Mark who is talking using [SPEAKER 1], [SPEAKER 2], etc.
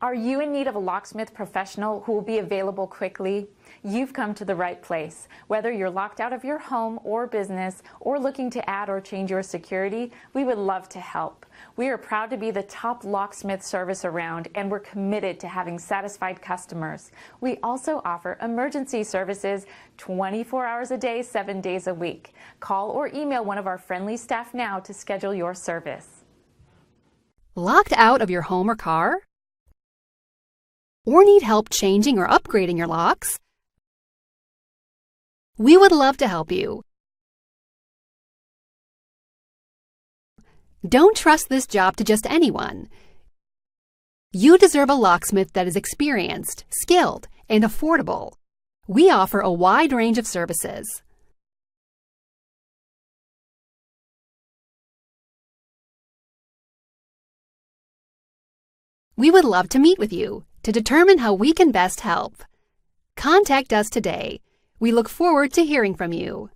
[SPEAKER 1] Are you in need of a locksmith professional who will be available quickly? You've come to the right place. Whether you're locked out of your home or business or looking to add or change your security, we would love to help. We are proud to be the top locksmith service around, and we're committed to having satisfied customers. We also offer emergency services 24 hours a day, 7 days a week. Call or email one of our friendly staff now to schedule your service.
[SPEAKER 2] Locked out of your home or car? Or need help changing or upgrading your locks? We would love to help you. Don't trust this job to just anyone. You deserve a locksmith that is experienced, skilled, and affordable. We offer a wide range of services. We would love to meet with you to determine how we can best help. Contact us today. We look forward to hearing from you.